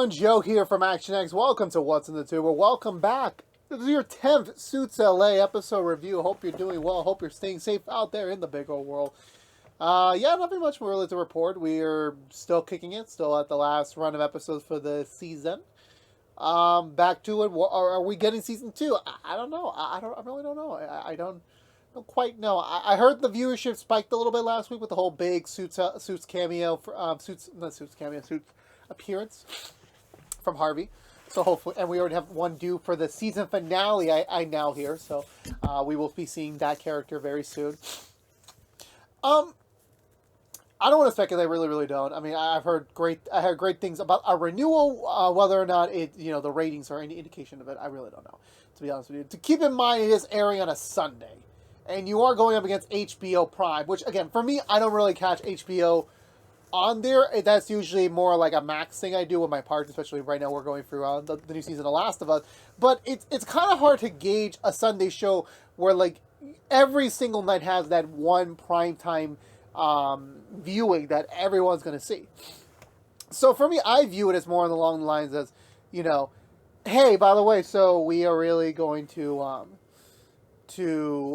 everyone, Joe here from ActionX. Welcome to What's in the Tuber. Welcome back. This is your 10th Suits LA episode review. Hope you're doing well. Hope you're staying safe out there in the big old world. Nothing much more really to report. We're still kicking it, still at the last run of episodes for the season. Back to it. Are we getting season 2? I don't know. I really don't know. I don't quite know. I heard the viewership spiked a little bit last week with the whole big Suits cameo, Suits appearance from Harvey. So hopefully, and we already have one due for the season finale. I now hear, so we will be seeing that character very soon. I don't want to speculate. Really don't. I mean, I heard great things about a renewal. Whether or not the ratings are any indication of it, I really don't know. To be honest with you, to keep in mind, it is airing on a Sunday, and you are going up against HBO Prime, which again, for me, I don't really catch HBO on there. That's usually more like a Max thing I do with my partner, especially right now we're going through the new season of The Last of Us. But it's kind of hard to gauge a Sunday show where like every single night has that one primetime viewing that everyone's going to see. So for me, I view it as more along the lines as, hey, by the way, so we are really going to where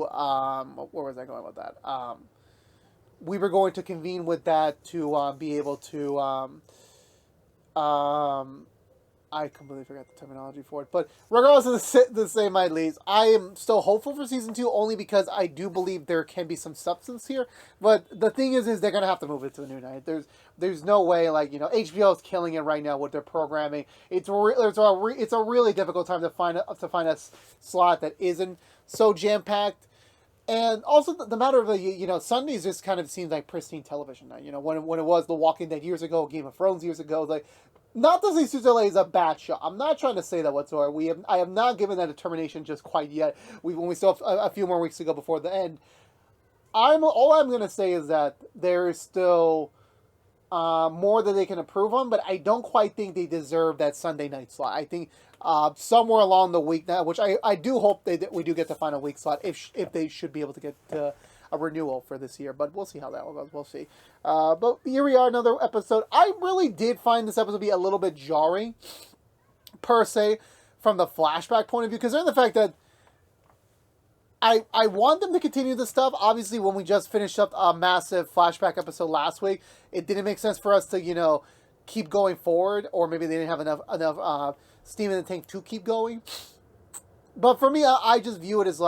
was I going with that? We were going to convene with that to be able to, I completely forgot the terminology for it, but regardless of the same at least, I am still hopeful for season 2 only because I do believe there can be some substance here, but the thing is they're going to have to move it to a new night. There's no way, HBO is killing it right now with their programming. It's a really difficult time to find a slot that isn't so jam-packed. And also the matter of Sundays just kind of seems like pristine television now. When it was The Walking Dead years ago, Game of Thrones years ago, not to say Suits LA is a bad show. I'm not trying to say that whatsoever. I have not given that determination just quite yet. When we still have a few more weeks to go before the end. All I'm going to say is that there is still more that they can improve on, but I don't quite think they deserve that Sunday night slot. I think somewhere along the week now, which I do hope we do get the final week slot if they should be able to get to a renewal for this year, but we'll see how that one goes. We'll see. But here we are, another episode. I really did find this episode to be a little bit jarring, per se, from the flashback point of view, considering the fact that I want them to continue this stuff. Obviously, when we just finished up a massive flashback episode last week, it didn't make sense for us to, keep going forward, or maybe they didn't have enough steam in the tank to keep going. But for me, I just view it as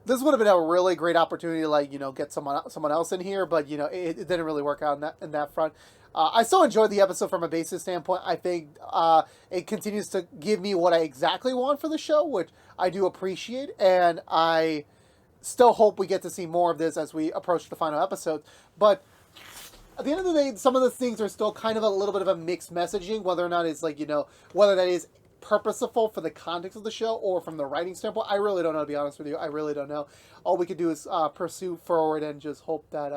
this would have been a really great opportunity to get someone else in here, but it didn't really work out in that front. I still enjoyed the episode from a basis standpoint. I think it continues to give me what I exactly want for the show, which I do appreciate, and I still hope we get to see more of this as we approach the final episode. But at the end of the day, some of the things are still kind of a little bit of a mixed messaging, whether or not it's whether that is purposeful for the context of the show or from the writing standpoint. I really don't know, to be honest with you. I really don't know. All we can do is pursue forward and just hope that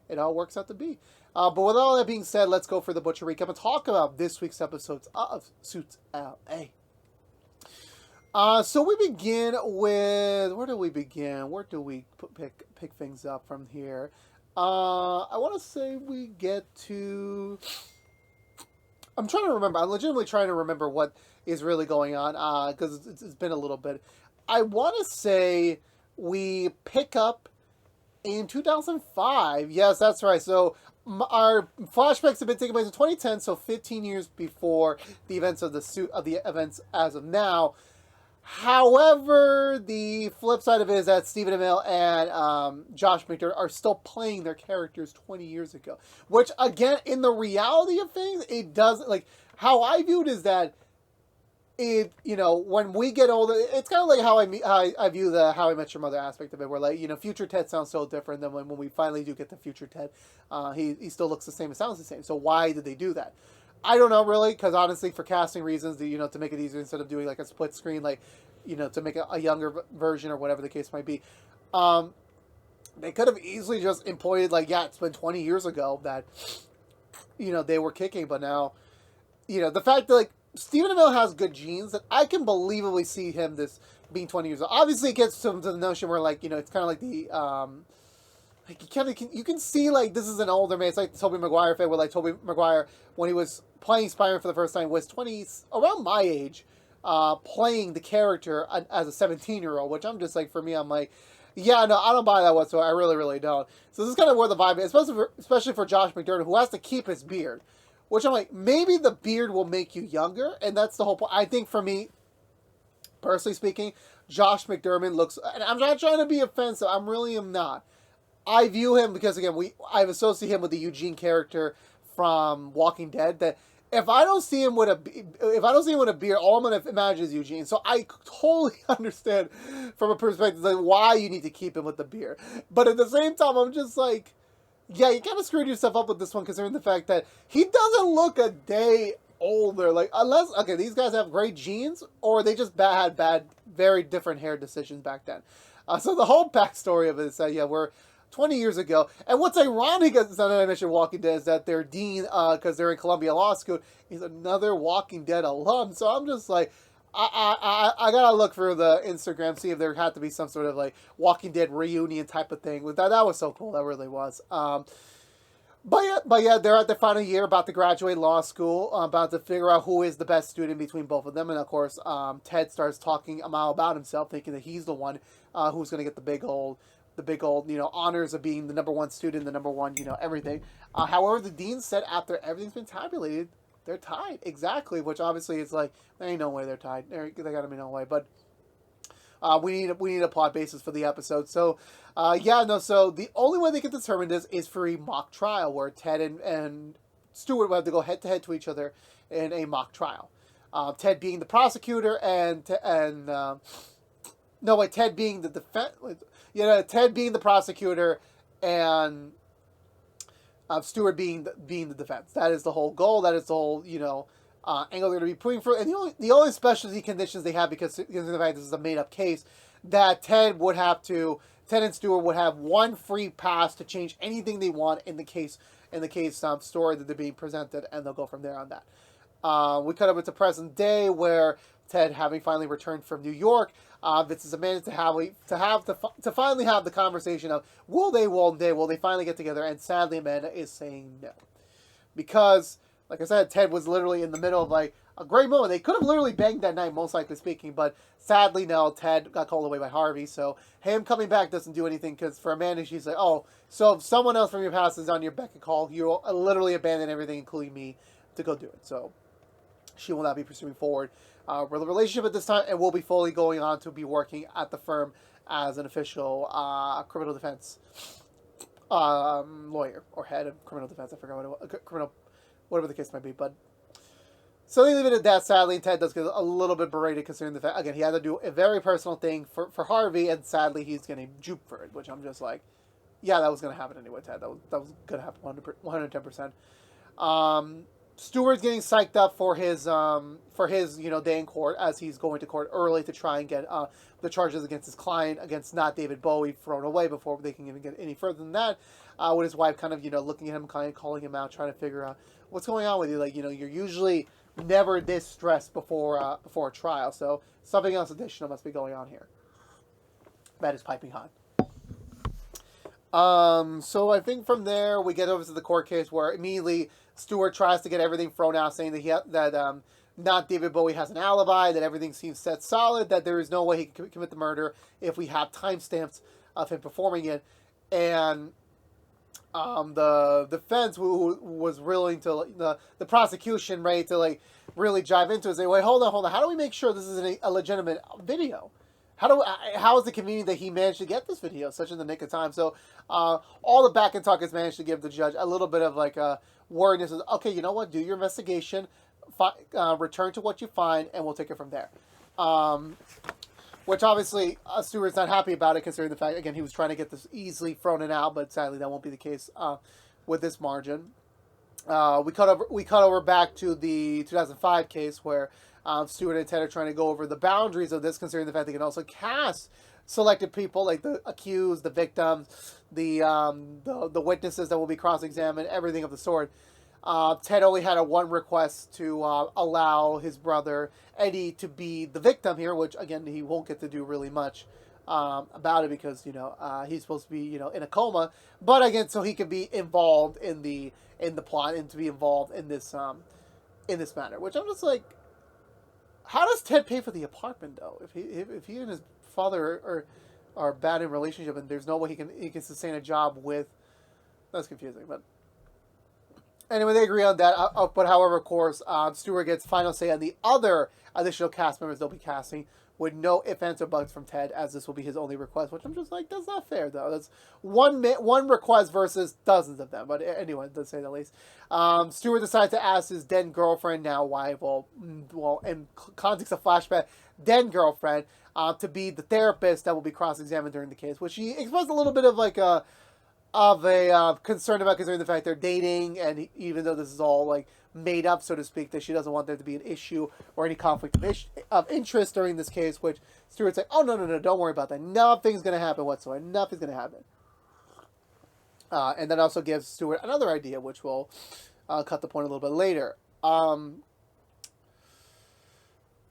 it all works out to be. But with all that being said, let's go for the Butcher recap and talk about this week's episodes of Suits LA. So we begin with, where do we begin? Where do we pick things up from here? I want to say we get to, I'm trying to remember. I'm legitimately trying to remember what is really going on, because it's been a little bit. I want to say we pick up in 2005. Yes, that's right. So our flashbacks have been taking place in 2010, so 15 years before the events of the events as of now. However, the flip side of it is that Stephen Amell and Josh McDermott are still playing their characters 20 years ago. Which, again, in the reality of things, it doesn't, how I view it is that when we get older, it's kind of like how I view the How I Met Your Mother aspect of it, where future Ted sounds so different than when we finally do get the future Ted. He still looks the same and sounds the same. So why did they do that? I don't know, really, because honestly, for casting reasons, to make it easier instead of doing a split screen, to make a younger version or whatever the case might be, they could have easily just employed it's been 20 years ago that they were kicking, but now the fact that Stephen Amell has good genes, that I can believably see him being 20 years old. Obviously, it gets to the notion where it's kind of like the like you can see like this is an older man. It's like Tobey Maguire fan, where like Tobey Maguire when he was playing Spider-Man for the first time was 20, around my age, playing the character as a 17-year-old. Which I'm just like, for me, I'm like, yeah, no, I don't buy that whatsoever. I really, really don't. So this is kind of where the vibe is, especially for Josh McDermott, who has to keep his beard. Which I'm like, maybe the beard will make you younger, and that's the whole point. I think for me, personally speaking, Josh McDermott looks, and I'm not trying to be offensive. I really am not. I view him because again, I've associated him with the Eugene character from Walking Dead. That if I don't see him with a beard, all I'm gonna imagine is Eugene. So I totally understand from a perspective like why you need to keep him with the beard. But at the same time, I'm just like, yeah, you kind of screwed yourself up with this one, considering the fact that he doesn't look a day older. Like, unless, okay, these guys have great genes, or they just had very different hair decisions back then. So the whole backstory of it is that, yeah, we're 20 years ago. And what's ironic, as I mentioned Walking Dead, is that their dean, because they're in Columbia Law School, is another Walking Dead alum. So I'm just like, I gotta look through the Instagram, see if there had to be some sort of like Walking Dead reunion type of thing. That was so cool. That really was. But yeah, they're at their final year, about to graduate law school, about to figure out who is the best student between both of them. And of course, Ted starts talking about himself, thinking that he's the one who's going to get the big old, honors of being the number one student, the number one, everything. However, the dean said after everything's been tabulated, they're tied. Exactly, which obviously is like, there ain't no way they're tied. There gotta be no way. But we need a plot basis for the episode. So, so the only way they can determine this is for a mock trial where Ted and Stewart will have to go head to head to each other in a mock trial. Ted being the prosecutor Ted being the defense. Ted being the prosecutor and Stewart being the defense. That is the whole goal. That is the whole angle they're going to be putting for. And the only specialty conditions they have, because of the fact this is a made up case, that Ted and Stewart would have one free pass to change anything they want in the case story that they're being presented, and they'll go from there on that. We cut over to present day, where Ted, having finally returned from New York, Vince is Amanda to finally have the conversation of will they finally get together, and sadly Amanda is saying no, because like I said, Ted was literally in the middle of like a great moment. They could have literally banged that night, most likely speaking, but sadly no, Ted got called away by Harvey, so him coming back doesn't do anything, because for Amanda, she's like, oh, so if someone else from your past is on your beck and call, you'll literally abandon everything, including me, to go do it. So she will not be pursuing forward with the relationship at this time, and will be fully going on to be working at the firm as an official criminal defense lawyer, or head of criminal defense. I forgot whatever the case might be. But so they leave it at that, sadly, and Ted does get a little bit berated, considering the fact, again, he had to do a very personal thing for Harvey, and sadly he's getting juped for it, which I'm just like, yeah, that was going to happen anyway, Ted. That was going to happen 110%. Stewart's getting psyched up for his day in court, as he's going to court early to try and get the charges against his client, against not David Bowie, thrown away before they can even get any further than that. With his wife kind of looking at him, kind of calling him out, trying to figure out what's going on with you. Like, you're usually never this stressed before a trial, so something else additional must be going on here. That is piping hot. So I think from there we get over to the court case, where immediately Stewart tries to get everything thrown out, saying that not David Bowie has an alibi, that everything seems set solid, that there is no way he can commit the murder if we have timestamps of him performing it. And the defense, who was willing to, the prosecution, ready to really dive into it, say, wait, hold on, how do we make sure this is a legitimate video? How is it convenient that he managed to get this video such in the nick of time? So all the back and talk has managed to give the judge a little bit of like a worriedness of, okay, you know what, do your investigation, return to what you find, and we'll take it from there. Which obviously Stewart's not happy about it, considering the fact, again, he was trying to get this easily thrown out, but sadly that won't be the case with this margin. We cut over back to the 2005 case, where Stewart and Ted are trying to go over the boundaries of this, considering the fact they can also cast selected people, like the accused, the victims, the witnesses that will be cross-examined, everything of the sort. Ted only had one request to allow his brother Eddie to be the victim here, which again he won't get to do really much about it because he's supposed to be in a coma, but again, so he could be involved in the plot and to be involved in this matter. Which I'm just like, how does Ted pay for the apartment though? If he and his father are bad in relationship and there's no way he can sustain a job with, that's confusing. But anyway, they agree on that. But however, of course, Stewart gets final say on the other additional cast members they'll be casting, with no ifs, ands, or buts from Ted, as this will be his only request. Which I'm just like, that's not fair, though. That's one request versus dozens of them. But anyway, to say the least, Stewart decides to ask his then girlfriend, now wife, well, in context of flashback, then girlfriend, to be the therapist that will be cross-examined during the case, which she expressed a little bit of like a concern about, considering the fact they're dating, and even though this is all like made up, so to speak, that she doesn't want there to be an issue or any conflict of interest during this case, which Stewart's like, oh, no, don't worry about that. Nothing's going to happen whatsoever. Nothing's going to happen. And that also gives Stewart another idea, which we'll cut the point a little bit later.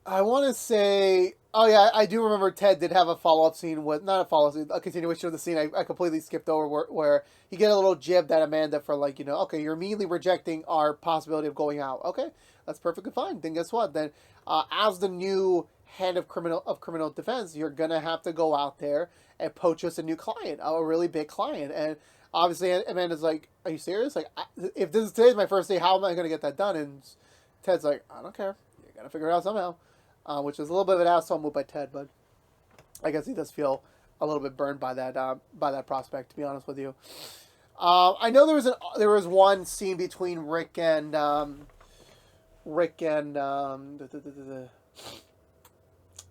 I want to say, oh yeah, I do remember Ted did have a follow-up scene with, not a follow-up scene, a continuation of the scene I completely skipped over where he get a little jibbed at Amanda for like, okay, you're immediately rejecting our possibility of going out. Okay, that's perfectly fine. Then guess what? Then as the new head of criminal defense, you're going to have to go out there and poach us a new client, a really big client. And obviously Amanda's like, are you serious? Like, if today's my first day, how am I going to get that done? And Ted's like, I don't care. You're going to figure it out somehow. Which is a little bit of an asshole move by Ted, but I guess he does feel a little bit burned by that prospect, to be honest with you. I know there was one scene between Rick and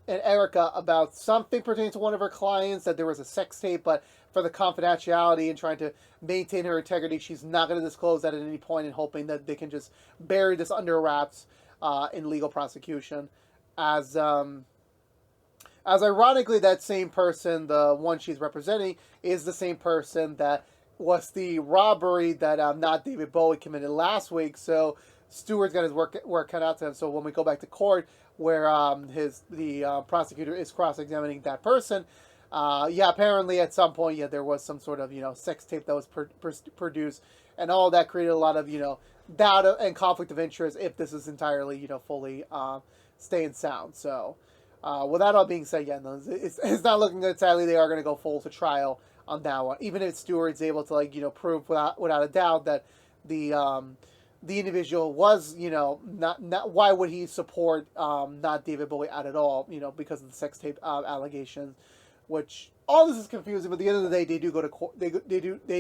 Erica about something pertaining to one of her clients, that there was a sex tape, but for the confidentiality and trying to maintain her integrity, she's not going to disclose that at any point, and hoping that they can just bury this under wraps in legal prosecution. As ironically, that same person, the one she's representing, is the same person that was the robbery that not David Bowie committed last week. So Stewart's got his work cut out to him. So when we go back to court, where the prosecutor is cross-examining that person, apparently at some point, there was some sort of sex tape that was produced, and all that created a lot of doubt and conflict of interest if this is entirely fully staying sound. So with that all being said, it's not looking good. Sadly, they are going to go full to trial on that one, even if Stewart's able to prove without a doubt that the individual was not why would he support not David Bowie at all, because of the sex tape allegations, which all this is confusing. But at the end of the day, they do go to court, they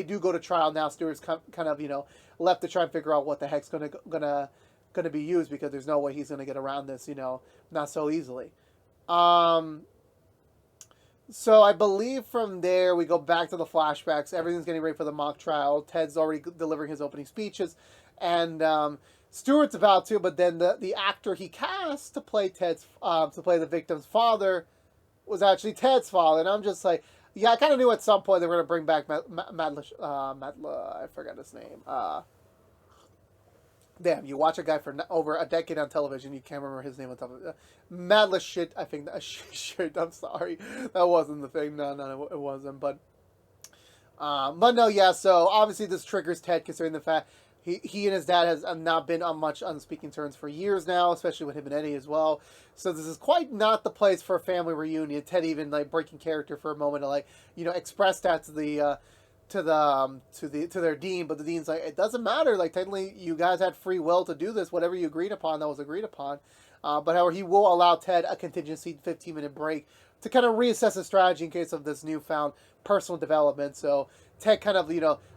do go to trial now. Stewart's kind of left to try and figure out what the heck's gonna be used, because there's no way he's gonna get around this, not so easily. So I believe from there we go back to the flashbacks. Everything's getting ready for the mock trial. Ted's already delivering his opening speeches, and Stewart's about to. But then the actor he cast to play the victim's father was actually Ted's father, and I'm just like, I kind of knew at some point they were going to bring back I forgot his name. Damn, you watch a guy for over a decade on television, you can't remember his name on top of it. Madless shit, I think. Shit, I'm sorry. That wasn't the thing. No, it wasn't. But no, yeah, so obviously this triggers Ted, considering the fact he and his dad has not been on much on speaking terms for years now, especially with him and Eddie as well. So this is quite not the place for a family reunion. Ted even breaking character for a moment to express that to their dean, but the dean's like, it doesn't matter. Technically, you guys had free will to do this. Whatever you agreed upon, that was agreed upon. But however, he will allow Ted a contingency 15-minute break to kind of reassess his strategy in case of this newfound personal development. So Ted kind of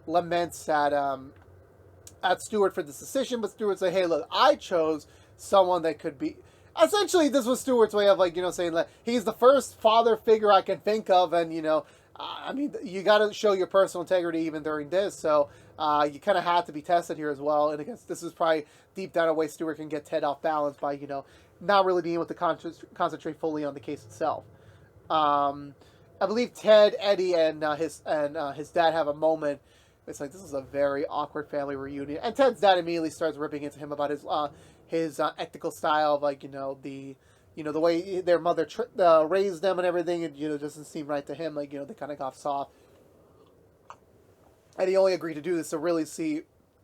laments at Stewart for this decision, but Stewart's like, hey, look, I chose someone that could be. Essentially, this was Stewart's way of saying he's the first father figure I can think of, and I mean, you got to show your personal integrity even during this, so you kind of have to be tested here as well. And I guess this is probably deep down a way Stewart can get Ted off balance by not really being able to concentrate fully on the case itself. I believe Ted, Eddie, and his dad have a moment. It's like, this is a very awkward family reunion, and Ted's dad immediately starts ripping into him about his ethical style of the the way their mother raised them and everything, it, doesn't seem right to him. Like, they kind of got soft. And he only agreed to do this to really see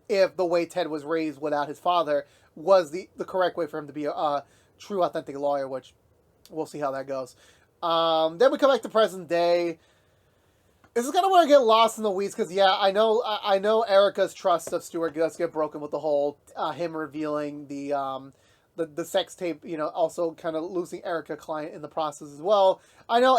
if the way Ted was raised without his father was the correct way for him to be a true, authentic lawyer, which we'll see how that goes. Then we come back to present day. This is kind of where I get lost in the weeds because, yeah, I know Erica's trust of Stewart does get broken with the whole him revealing the sex tape, also kind of losing Erica client in the process as well. I know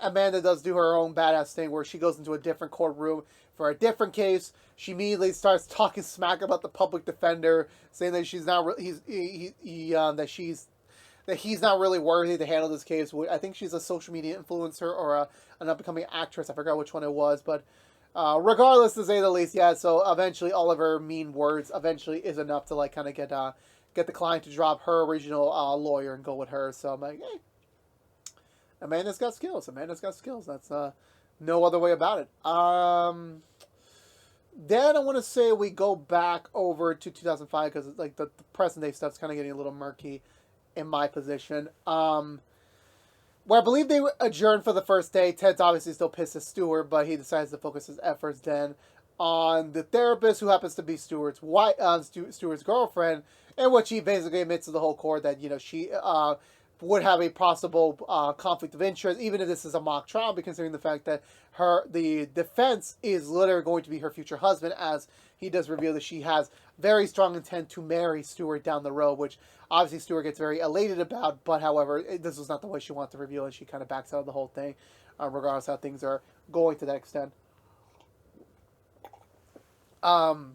Amanda does do her own badass thing where she goes into a different courtroom for a different case. She immediately starts talking smack about the public defender, saying that she's not that he's not really worthy to handle this case. I think she's a social media influencer or an up-and-coming actress. I forgot which one it was, but regardless, to say the least, yeah. So eventually, all of her mean words eventually is enough to like kind of get the client to drop her original lawyer and go with her. So I'm like, hey, Amanda's got skills. That's no other way about it. Then I want to say we go back over to 2005 because like the present day stuff's kind of getting a little murky in my position. Where I believe they adjourned for the first day. Ted's obviously still pissed at Stewart, but he decides to focus his efforts then on the therapist, who happens to be Stewart's wife, Stewart's girlfriend, in which he basically admits to the whole court that she would have a possible conflict of interest, even if this is a mock trial, considering the fact that the defense is literally going to be her future husband, as he does reveal that she has very strong intent to marry Stewart down the road, which obviously Stewart gets very elated about, but however, this was not the way she wanted to reveal it. She kind of backs out of the whole thing, regardless of how things are going to that extent. So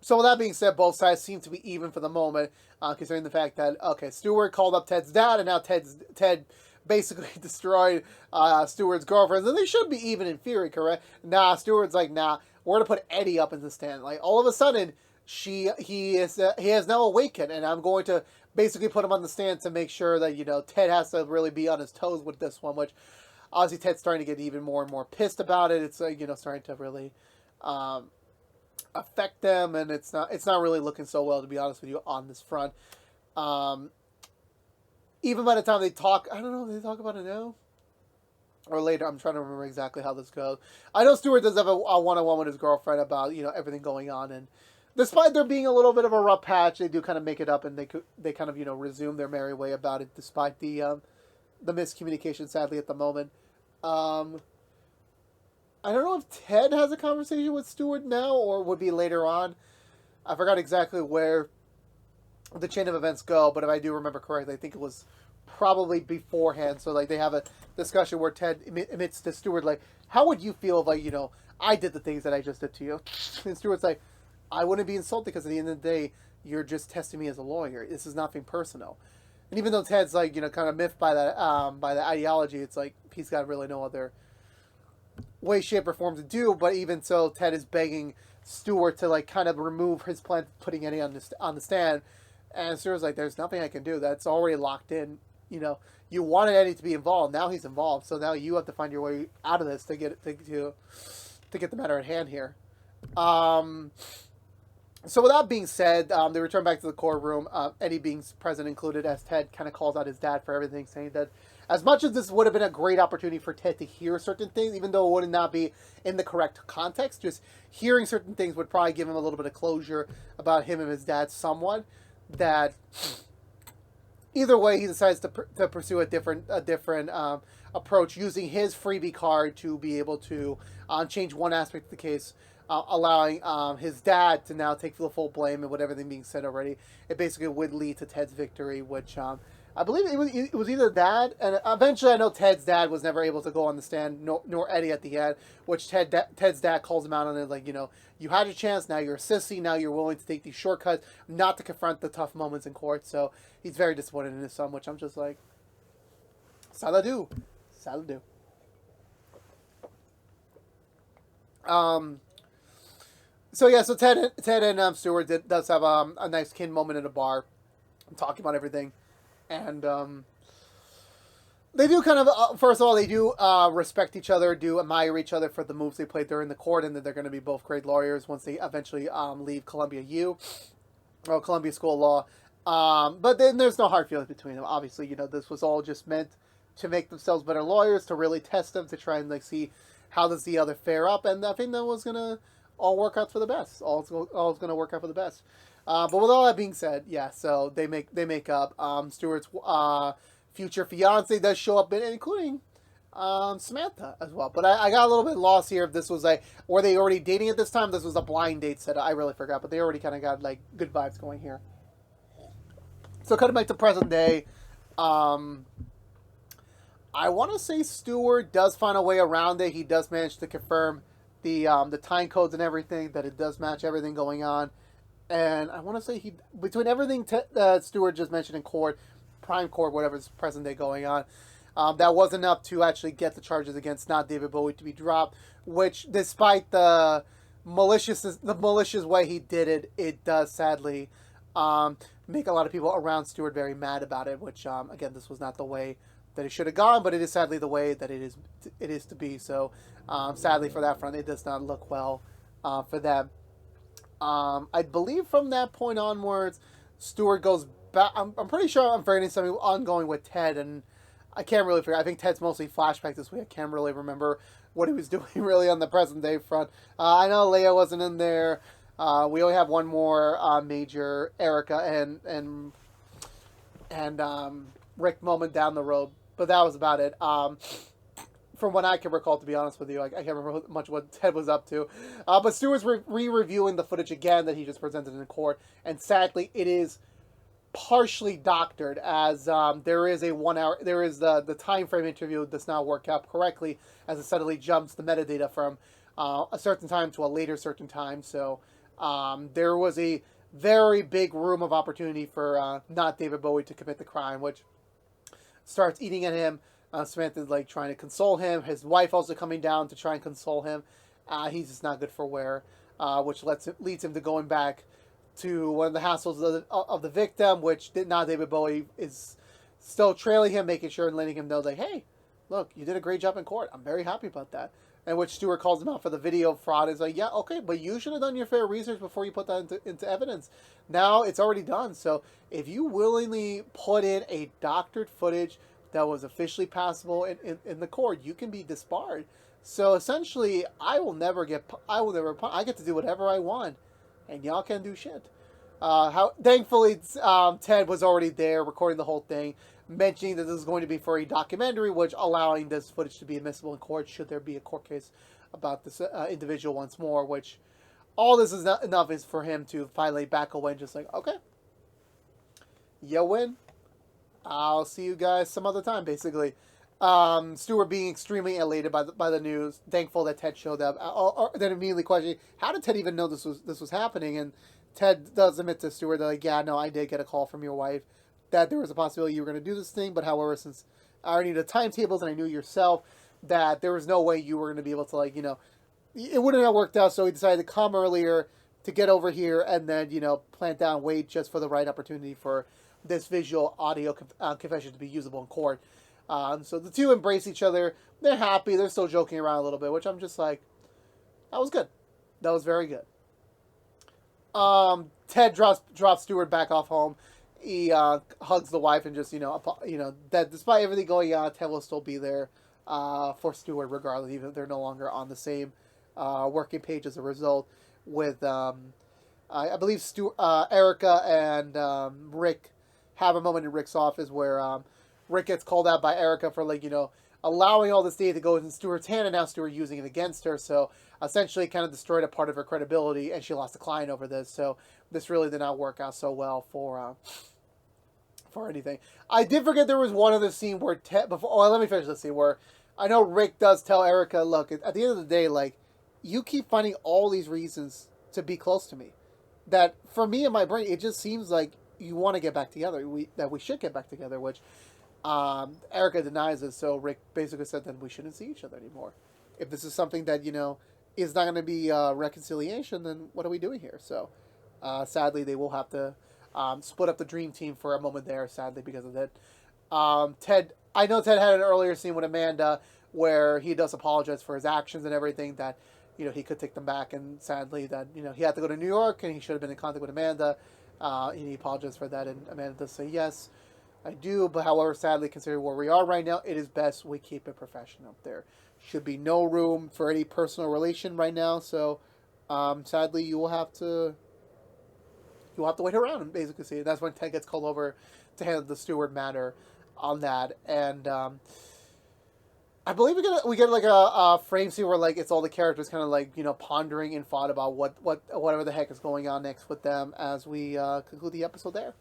with that being said, both sides seem to be even for the moment, considering the fact that, okay, Stewart called up Ted's dad, and now Ted basically destroyed Stewart's girlfriend, and they should be even in theory, correct? Nah, Stewart's like, nah, we're going to put Eddie up in the stand. Like, all of a sudden, he has now awakened, and I'm going to basically put him on the stand to make sure that, Ted has to really be on his toes with this one, which obviously Ted's starting to get even more and more pissed about it. It's, starting to really affect them, and it's not really looking so well, to be honest with you, on this front. Even by the time they talk, I don't know, they talk about it now or later. I'm trying to remember exactly how this goes. I know Stewart does have a one-on-one with his girlfriend about everything going on, and despite there being a little bit of a rough patch, they do kind of make it up, and they kind of resume their merry way about it, despite the miscommunication, sadly, at the moment. I don't know if Ted has a conversation with Stewart now or would be later on. I forgot exactly where the chain of events go, but if I do remember correctly, I think it was probably beforehand. So like they have a discussion where Ted admits to Stewart, like, how would you feel if I did the things that I just did to you? And Stewart's like, I wouldn't be insulted because at the end of the day, you're just testing me as a lawyer. This is nothing personal. And even though Ted's like, kind of miffed by that ideology, it's like he's got really no other way, shape, or form to do. But even so, Ted is begging Stewart to like kind of remove his plan, putting Eddie on the stand. And Stewart's like, "There's nothing I can do. That's already locked in. You wanted Eddie to be involved. Now he's involved. So now you have to find your way out of this to get the matter at hand here." So with that being said, they return back to the courtroom. Eddie being present included, as Ted kind of calls out his dad for everything, saying that as much as this would have been a great opportunity for Ted to hear certain things, even though it would not be in the correct context, just hearing certain things would probably give him a little bit of closure about him and his dad somewhat, that either way he decides to pursue a different approach, using his freebie card to be able to change one aspect of the case, allowing his dad to now take the full blame, and with everything being said already, it basically would lead to Ted's victory, which I believe it was either that, and eventually I know Ted's dad was never able to go on the stand, nor Eddie at the end, which Ted's dad calls him out on it, like, you had your chance, now you're a sissy, now you're willing to take these shortcuts, not to confront the tough moments in court. So he's very disappointed in his son, which I'm just like, saladu. So yeah, so Ted and Stewart does have a nice kin moment in a bar, talking about everything. And they do kind of, first of all, they do respect each other, do admire each other for the moves they played during the court, and that they're going to be both great lawyers once they eventually leave Columbia School of Law. But then there's no hard feelings between them. Obviously, this was all just meant to make themselves better lawyers, to really test them, to try and like see how does the other fare up, and I think that was gonna all work out for the best. All's gonna work out for the best. But with all that being said, yeah, so they make up. Stewart's future fiance does show up, including Samantha as well. But I got a little bit lost here. If this was like, were they already dating at this time? This was a blind date set. I really forgot, but they already kind of got like good vibes going here. So kind of back to present day. Um, I want to say Stewart does find a way around it. He does manage to confirm the time codes and everything, that it does match everything going on. And I want to say he, between everything Stewart just mentioned in court, prime court, whatever's present day going on, that was enough to actually get the charges against not David Bowie to be dropped. Which, despite the malicious way he did it, it does sadly make a lot of people around Stewart very mad about it. Which again, this was not the way that it should have gone, but it is sadly the way that it is to be. So sadly for that front, it does not look well for them. I believe from that point onwards, Stewart goes back. I'm pretty sure I'm forgetting something ongoing with Ted, and I can't really figure. I think Ted's mostly flashback this week. I can't really remember what he was doing really on the present day front. I know Leia wasn't in there. We only have one more major Erica and Rick moment down the road, but that was about it. From what I can recall, to be honest with you, I can't remember much what Ted was up to. But Stewart's re-reviewing the footage again that he just presented in court, and sadly, it is partially doctored, as there is a 1 hour, there is the time frame interview does not work out correctly, as it suddenly jumps the metadata from a certain time to a later certain time. So there was a very big room of opportunity for not David Bowie to commit the crime, which starts eating at him. Samantha's like trying to console him. His wife also coming down to try and console him. He's just not good for wear, which leads him to going back to one of the hassles of the victim, which now David Bowie is still trailing him, making sure and letting him know that, hey, look, you did a great job in court. I'm very happy about that. And which Stewart calls him out for the video fraud. Is like, yeah, okay, but you should have done your fair research before you put that into evidence. Now it's already done. So if you willingly put in a doctored footage that was officially passable in the court, you can be disbarred. So essentially, I get to do whatever I want, and y'all can't do shit. Thankfully, Ted was already there recording the whole thing, mentioning that this is going to be for a documentary, which allowing this footage to be admissible in court should there be a court case about this individual once more. Which all this is not enough is for him to finally back away and just like, okay, you win. I'll see you guys some other time, basically. Stewart being extremely elated by the news, thankful that Ted showed up. Then immediately questioning, how did Ted even know this was happening? And Ted does admit to Stewart that, like, yeah, no, I did get a call from your wife that there was a possibility you were going to do this thing, but however, since I already knew the timetables and I knew yourself that there was no way you were going to be able to, like, it wouldn't have worked out, so he decided to come earlier to get over here and then, plant down, wait just for the right opportunity for this visual audio confession to be usable in court. So the two embrace each other. They're happy. They're still joking around a little bit, which I'm just like, that was good. That was very good. Ted drops Stewart back off home. He hugs the wife and just that despite everything going on, Ted will still be there for Stewart regardless, even if they're no longer on the same working page as a result. With I believe Erica and Rick have a moment in Rick's office where Rick gets called out by Erica for allowing all this data to go in Stewart's hand, and now Stewart using it against her. So essentially kind of destroyed a part of her credibility, and she lost a client over this. So this really did not work out so well for anything. I did forget there was one other scene where let me finish the scene where I know Rick does tell Erica, look, at the end of the day, like, you keep finding all these reasons to be close to me. That for me in my brain, it just seems like you want to get back together. That we should get back together, which Erica denies it. So Rick basically said that we shouldn't see each other anymore. If this is something that is not going to be reconciliation, then what are we doing here? So sadly, they will have to split up the dream team for a moment there. Sadly, because of that. I know Ted had an earlier scene with Amanda where he does apologize for his actions and everything. That he could take them back, and sadly that he had to go to New York and he should have been in contact with Amanda. And he apologized for that, and Amanda does say, yes, I do, but however, sadly, considering where we are right now, it is best we keep it professional. There should be no room for any personal relation right now, so sadly, you'll have to wait around and basically see. That's when Ted gets called over to handle the steward matter on that, and I believe we get like a frame scene where like it's all the characters kind of like pondering and thought about whatever the heck is going on next with them as we conclude the episode there.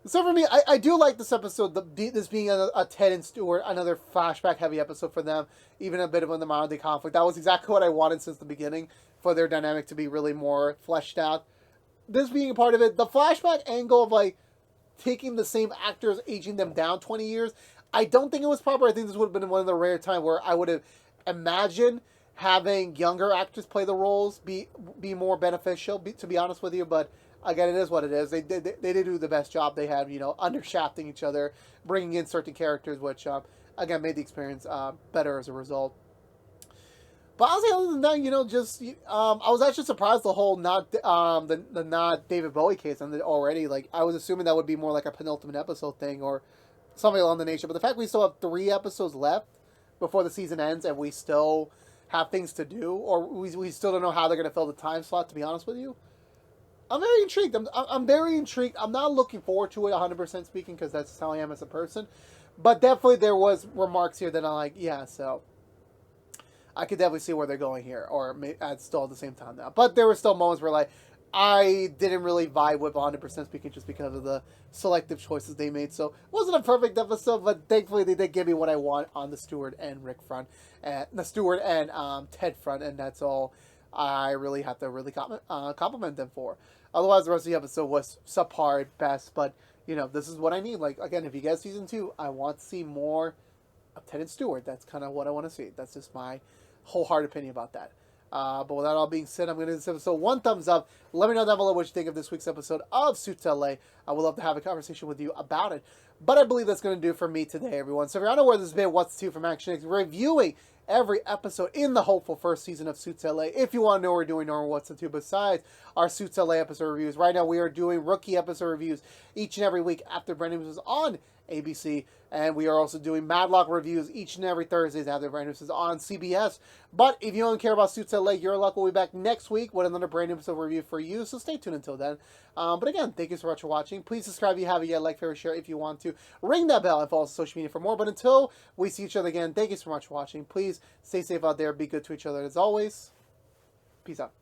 So for me, I do like this episode. This being a Ted and Stewart, another flashback heavy episode for them, even a bit of the modern day conflict. That was exactly what I wanted since the beginning, for their dynamic to be really more fleshed out. This being a part of it, the flashback angle of like taking the same actors, aging them down 20 years, I don't think it was proper. I think this would have been one of the rare times where I would have imagined having younger actors play the roles be more beneficial, to be honest with you. But again, it is what it is. They did do the best job they had, undershafting each other, bringing in certain characters, which, again, made the experience better as a result. But honestly, other than that, I was actually surprised the whole the not David Bowie case ended already. Like, I was assuming that would be more like a penultimate episode thing or something along the nature. But the fact we still have 3 episodes left before the season ends and we still have things to do, or we still don't know how they're going to fill the time slot, to be honest with you, I'm very intrigued. I'm very intrigued. I'm not looking forward to it 100% speaking, because that's how I am as a person. But definitely there was remarks here that I'm like, yeah, so I could definitely see where they're going here, or still at the same time now. But there were still moments where like I didn't really vibe with 100% speaking, just because of the selective choices they made. So it wasn't a perfect episode, but thankfully they did give me what I want on the Stewart and Rick front, and the Stewart and Ted front, and that's all I really have to really compliment them for. Otherwise, the rest of the episode was subpar at best, but this is what I need. Like, again, if you get season 2, I want to see more of Ted and Stewart. That's kind of what I want to see. That's just my wholehearted opinion about that. But with that all being said, I'm going to give this episode 1 thumbs up. Let me know down below what you think of this week's episode of Suits LA. I would love to have a conversation with you about it. But I believe that's going to do it for me today, everyone. So if you're unaware, this has been What's 2 from ActionX, reviewing every episode in the hopeful first season of Suits LA. If you want to know what we're doing or what's the 2 besides our Suits LA episode reviews, right now we are doing rookie episode reviews each and every week after Brand News is on ABC, and we are also doing Madlock reviews each and every Thursdays after Brand News is on CBS. But if you don't care about Suits LA, your luck will be back next week with another brand new episode review for you, so stay tuned until then. But again, thank you so much for watching. Please subscribe if you haven't yet, like, favorite, share if you want to. Ring that bell and follow us on social media for more. But until we see each other again, thank you so much for watching. Please stay safe out there, be good to each other, and as always, peace out.